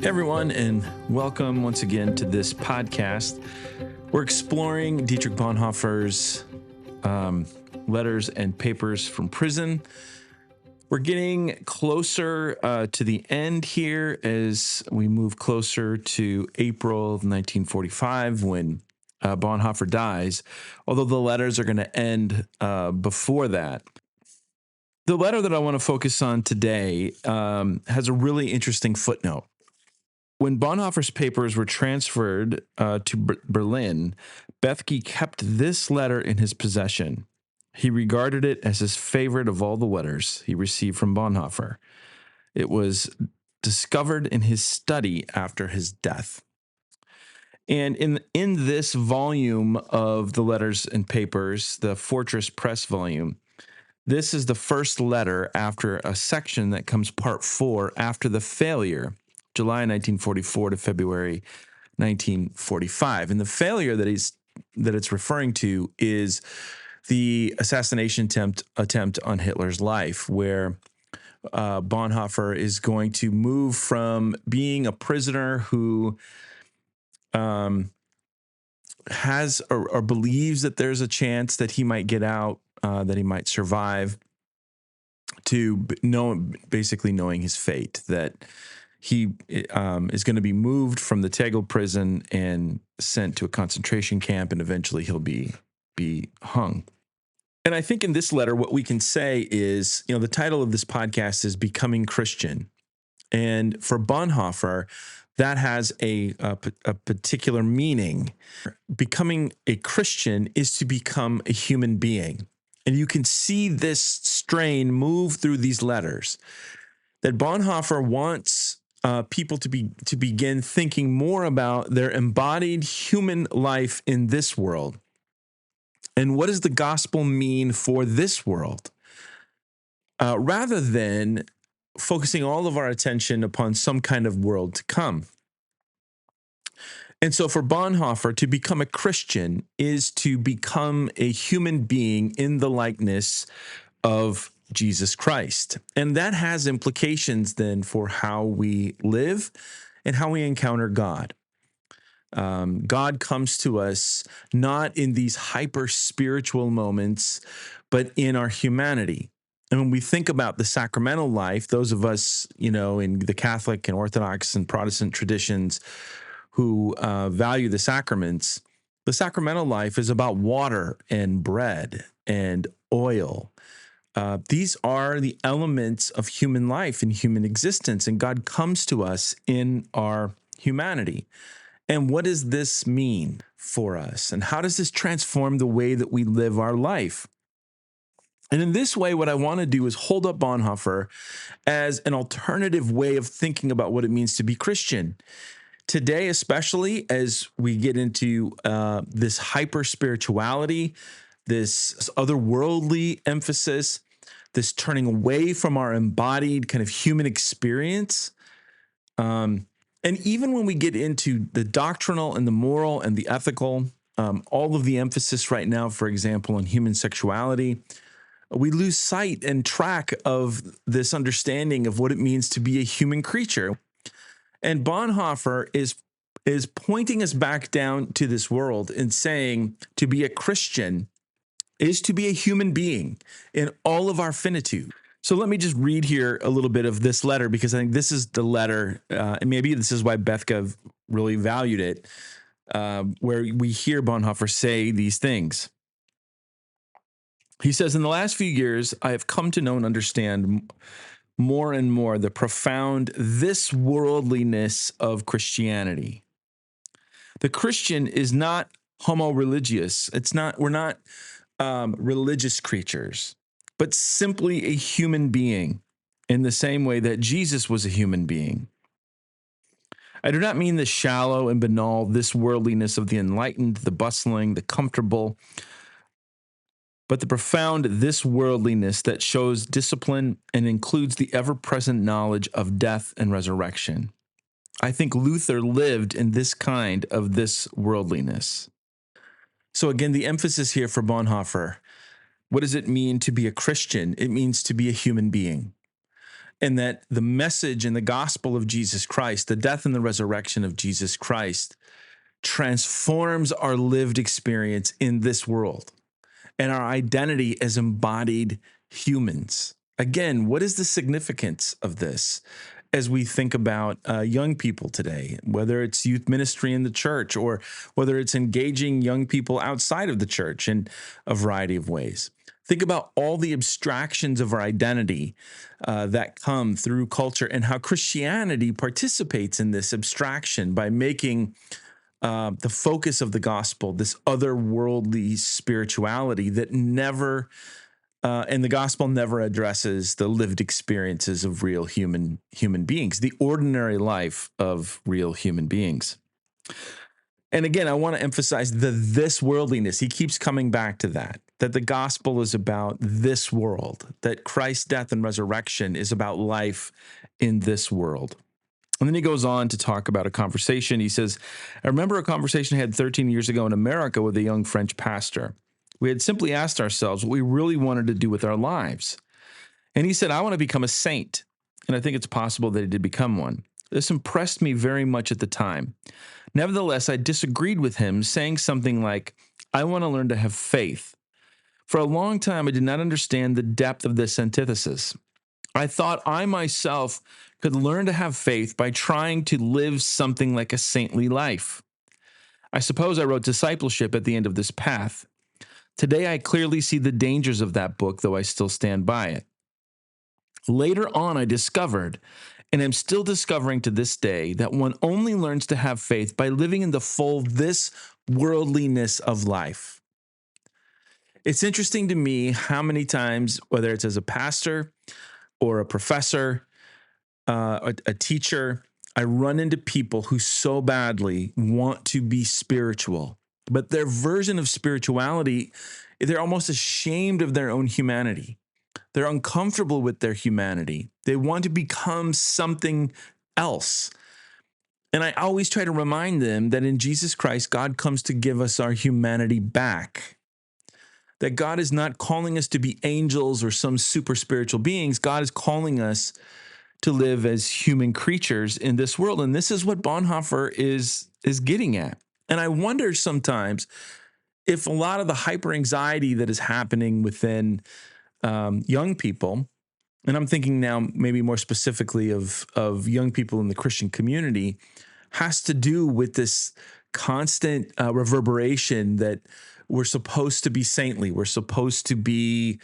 Hey everyone, and welcome once again to this podcast. We're exploring Dietrich Bonhoeffer's letters and papers from prison. We're getting closer to the end here as we move closer to April of 1945 when Bonhoeffer dies, although the letters are going to end before that. The letter that I want to focus on today has a really interesting footnote. When Bonhoeffer's papers were transferred to Berlin, Bethke kept this letter in his possession. He regarded it as his favorite of all the letters he received from Bonhoeffer. It was discovered in his study after his death. And in this volume of the letters and papers, the Fortress Press volume, this is the first letter after a section that comes part 4 after the failure, July 1944 to February 1945. And the failure that it's referring to is the assassination attempt on Hitler's life, where Bonhoeffer is going to move from being a prisoner who has or believes that there's a chance that he might get out, that he might survive, to basically knowing his fate, that he is going to be moved from the Tegel prison and sent to a concentration camp, and eventually he'll be hung. And I think in this letter, what we can say is, the title of this podcast is Becoming Christian. And for Bonhoeffer, that has a particular meaning. Becoming a Christian is to become a human being. And you can see this strain move through these letters, that Bonhoeffer wants people to begin thinking more about their embodied human life in this world. And what does the gospel mean for this world? Rather than focusing all of our attention upon some kind of world to come. And so for Bonhoeffer, to become a Christian is to become a human being in the likeness of Jesus Christ. And that has implications then for how we live and how we encounter God. God comes to us not in these hyper spiritual moments, but in our humanity. And when we think about the sacramental life, those of us, in the Catholic and Orthodox and Protestant traditions who value the sacraments, the sacramental life is about water and bread and oil. These are the elements of human life and human existence, and God comes to us in our humanity. And what does this mean for us? And how does this transform the way that we live our life? And in this way, what I want to do is hold up Bonhoeffer as an alternative way of thinking about what it means to be Christian. Today, especially as we get into this hyper-spirituality, this otherworldly emphasis, this turning away from our embodied kind of human experience, and even when we get into the doctrinal and the moral and the ethical, all of the emphasis right now, for example, on human sexuality, we lose sight and track of this understanding of what it means to be a human creature. And Bonhoeffer is pointing us back down to this world and saying to be a Christian is to be a human being in all of our finitude. So let me just read here a little bit of this letter, because I think this is the letter, and maybe this is why Bethke really valued it, where we hear Bonhoeffer say these things. He says, in the last few years, I have come to know and understand more and more the profound this-worldliness of Christianity. The Christian is not homo religious. We're not religious creatures, but simply a human being in the same way that Jesus was a human being. I do not mean the shallow and banal this worldliness of the enlightened, the bustling, the comfortable, but the profound this worldliness that shows discipline and includes the ever-present knowledge of death and resurrection. I think Luther lived in this kind of this worldliness. So again, the emphasis here for Bonhoeffer, what does it mean to be a Christian? It means to be a human being. and that the message and the gospel of Jesus Christ, the death and the resurrection of Jesus Christ, transforms our lived experience in this world and our identity as embodied humans. Again, what is the significance of this as we think about young people today, whether it's youth ministry in the church or whether it's engaging young people outside of the church in a variety of ways? Think about all the abstractions of our identity that come through culture and how Christianity participates in this abstraction by making the focus of the gospel this otherworldly spirituality that never, and the gospel never addresses the lived experiences of real human beings, the ordinary life of real human beings. And again, I want to emphasize this worldliness. He keeps coming back to that the gospel is about this world, that Christ's death and resurrection is about life in this world. And then he goes on to talk about a conversation. He says, I remember a conversation I had 13 years ago in America with a young French pastor. We had simply asked ourselves what we really wanted to do with our lives. And he said, I want to become a saint. And I think it's possible that he did become one. This impressed me very much at the time. Nevertheless, I disagreed with him, saying something like, I want to learn to have faith. For a long time, I did not understand the depth of this antithesis. I thought I myself could learn to have faith by trying to live something like a saintly life. I suppose I wrote Discipleship at the end of this path. Today, I clearly see the dangers of that book, though I still stand by it. Later on, I discovered, and am still discovering to this day, that one only learns to have faith by living in the full this worldliness of life. It's interesting to me how many times, whether it's as a pastor or a professor, a teacher, I run into people who so badly want to be spiritual, but their version of spirituality, they're almost ashamed of their own humanity. They're uncomfortable with their humanity. They want to become something else. And I always try to remind them that in Jesus Christ, God comes to give us our humanity back. That God is not calling us to be angels or some super spiritual beings. God is calling us to live as human creatures in this world. And this is what Bonhoeffer is getting at. And I wonder sometimes if a lot of the hyper anxiety that is happening within young people, and I'm thinking now maybe more specifically of young people in the Christian community, has to do with this constant reverberation that we're supposed to be saintly, we're supposed to be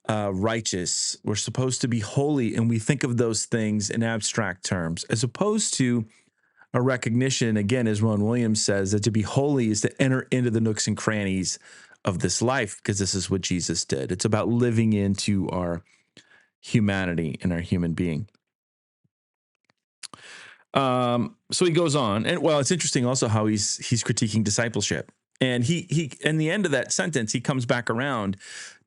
righteous, we're supposed to be holy, and we think of those things in abstract terms, as opposed to a recognition, again, as Ron Williams says, that to be holy is to enter into the nooks and crannies of this life, because this is what Jesus did. It's about living into our humanity and our human being. So he goes on, and well, it's interesting also how he's critiquing discipleship. And he in the end of that sentence, he comes back around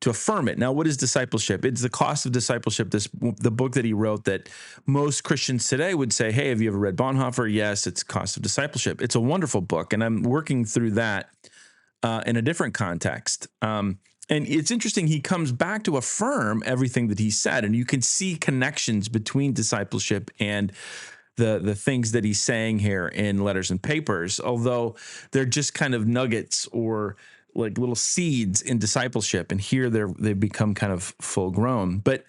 to affirm it. Now, what is discipleship? It's the cost of discipleship, the book that he wrote that most Christians today would say, hey, have you ever read Bonhoeffer? Yes, it's Cost of Discipleship. It's a wonderful book, and I'm working through that in a different context. And it's interesting, he comes back to affirm everything that he said, and you can see connections between discipleship and the things that he's saying here in Letters and Papers, although they're just kind of nuggets or like little seeds in discipleship. And here they've become kind of full grown. But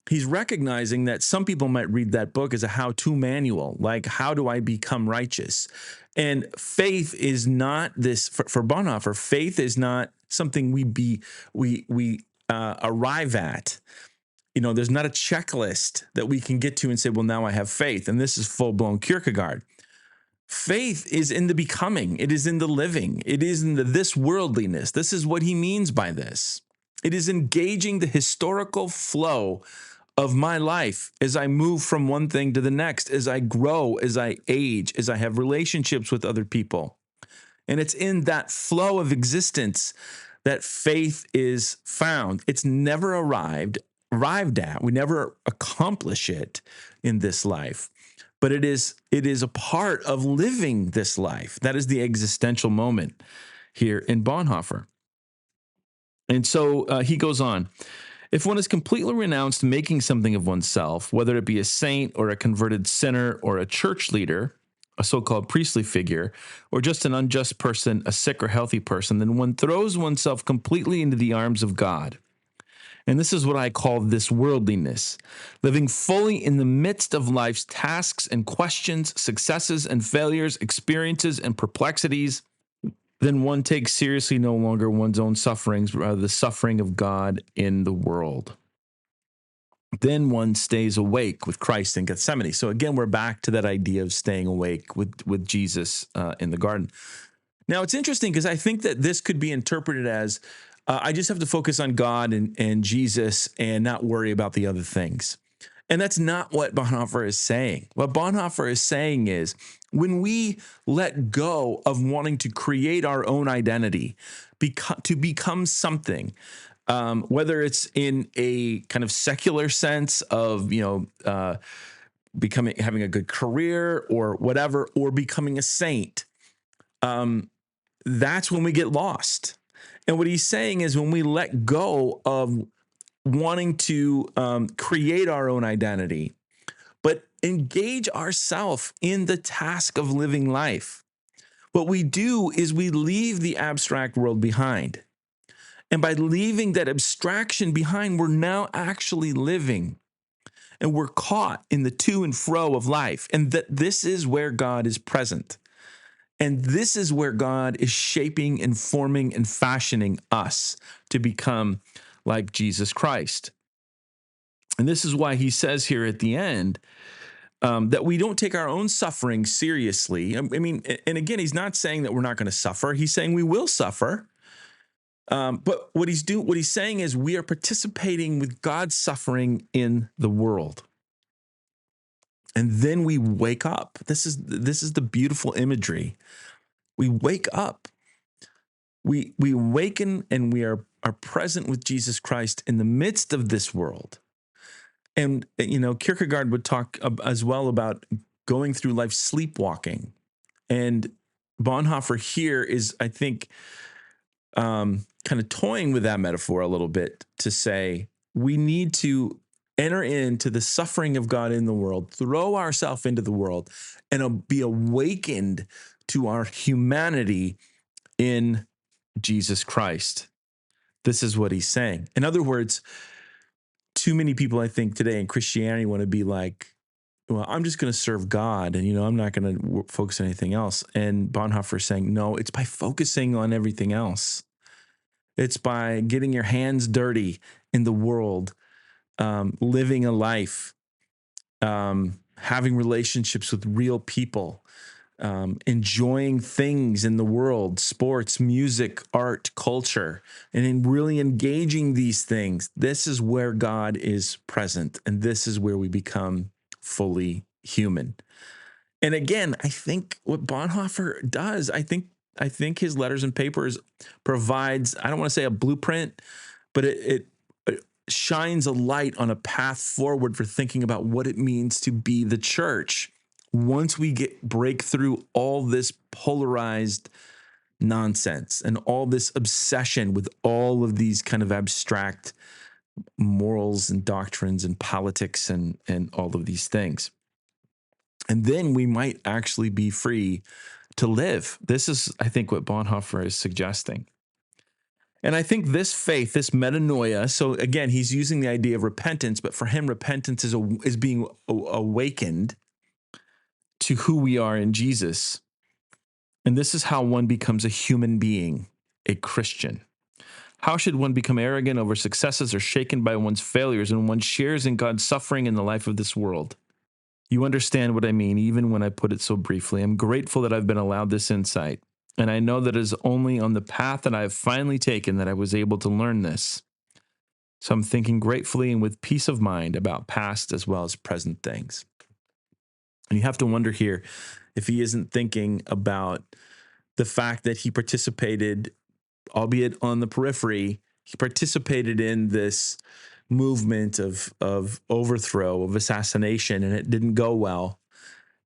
he's recognizing that some people might read that book as a how-to manual, like how do I become righteous? And faith is not this, for Bonhoeffer, faith is not something we arrive at. You know, there's not a checklist that we can get to and say, well, now I have faith. And this is full-blown Kierkegaard. Faith is in the becoming. It is in the living. It is in the this worldliness. This is what he means by this. It is engaging the historical flow of my life as I move from one thing to the next, as I grow, as I age, as I have relationships with other people. And it's in that flow of existence that faith is found. It's never arrived at. We never accomplish it in this life, but it is a part of living this life. That is the existential moment here in Bonhoeffer. And so he goes on, If one has completely renounced making something of oneself, whether it be a saint or a converted sinner or a church leader, a so-called priestly figure, or just an unjust person, a sick or healthy person, then one throws oneself completely into the arms of God. And this is what I call this worldliness, living fully in the midst of life's tasks and questions, successes and failures, experiences and perplexities. Then one takes seriously no longer one's own sufferings, but rather the suffering of God in the world. Then one stays awake with Christ in Gethsemane. So again, we're back to that idea of staying awake with Jesus in the garden. Now, it's interesting because I think that this could be interpreted as I just have to focus on God and Jesus and not worry about the other things. And that's not what Bonhoeffer is saying. What Bonhoeffer is saying is when we let go of wanting to create our own identity, to become something, whether it's in a kind of secular sense of, having a good career or whatever, or becoming a saint, that's when we get lost. And what he's saying is when we let go of wanting to create our own identity, but engage ourselves in the task of living life, what we do is we leave the abstract world behind. And by leaving that abstraction behind, we're now actually living. And we're caught in the to and fro of life. And that this is where God is present. And this is where God is shaping and forming and fashioning us to become like Jesus Christ. And this is why he says here at the end that we don't take our own suffering seriously. I mean, and again, he's not saying that we're not going to suffer. He's saying we will suffer. But what he's saying is we are participating with God's suffering in the world. And then we wake up. This is the beautiful imagery. We wake up. We awaken and we are present with Jesus Christ in the midst of this world. And, Kierkegaard would talk as well about going through life sleepwalking. And Bonhoeffer here is, I think, kind of toying with that metaphor a little bit to say we need to enter into the suffering of God in the world, throw ourselves into the world, and be awakened to our humanity in Jesus Christ. This is what he's saying. In other words, too many people, I think, today in Christianity want to be like, well, I'm just going to serve God and, I'm not going to focus on anything else. And Bonhoeffer is saying, no, it's by focusing on everything else. It's by getting your hands dirty in the world, living a life, having relationships with real people, enjoying things in the world, sports, music, art, culture, and in really engaging these things. This is where God is present, and this is where we become fully human. And again, I think what Bonhoeffer does, I think his letters and papers provides, I don't want to say a blueprint, but it shines a light on a path forward for thinking about what it means to be the church once we break through all this polarized nonsense and all this obsession with all of these kind of abstract morals and doctrines and politics and all of these things. And then we might actually be free to live. This is, I think, what Bonhoeffer is suggesting. And I think this faith, this metanoia, so again, he's using the idea of repentance, but for him, repentance is being awakened to who we are in Jesus. And this is how one becomes a human being, a Christian. How should one become arrogant over successes or shaken by one's failures when one shares in God's suffering in the life of this world? You understand what I mean, even when I put it so briefly. I'm grateful that I've been allowed this insight, and I know that it is only on the path that I have finally taken that I was able to learn this. So I'm thinking gratefully and with peace of mind about past as well as present things. And you have to wonder here if he isn't thinking about the fact that he participated, albeit on the periphery, he participated in this movement of overthrow, of assassination, and it didn't go well.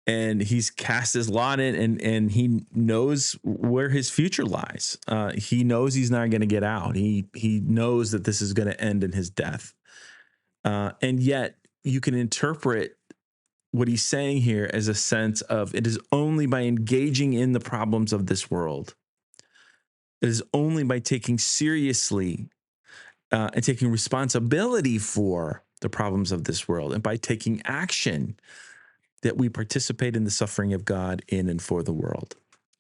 and he's cast his lot in, and he knows where his future lies. He knows he's not going to get out. He knows that this is going to end in his death. And yet you can interpret what he's saying here as a sense of it is only by engaging in the problems of this world. It is only by taking seriously and taking responsibility for the problems of this world, and by taking action, that we participate in the suffering of God in and for the world.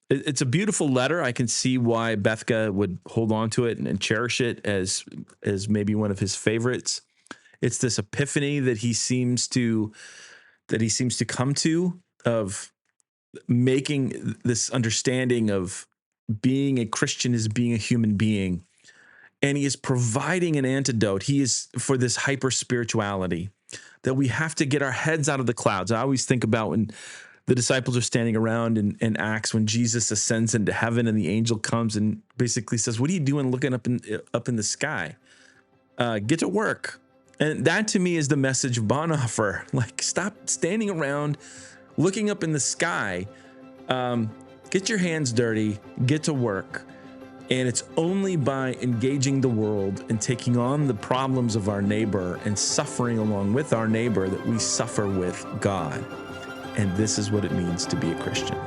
It's a beautiful letter. I can see why Bethke would hold on to it and cherish it as maybe one of his favorites. It's this epiphany that he seems to come to, of making this understanding of being a Christian is being a human being. And he is providing an antidote. He is for this hyper spirituality, that we have to get our heads out of the clouds. I always think about when the disciples are standing around in Acts, when Jesus ascends into heaven and the angel comes and basically says, "What are you doing looking up in the sky? Get to work." And that to me is the message of Bonhoeffer. Like, stop standing around looking up in the sky. Get your hands dirty, get to work. And it's only by engaging the world and taking on the problems of our neighbor and suffering along with our neighbor that we suffer with God. And this is what it means to be a Christian.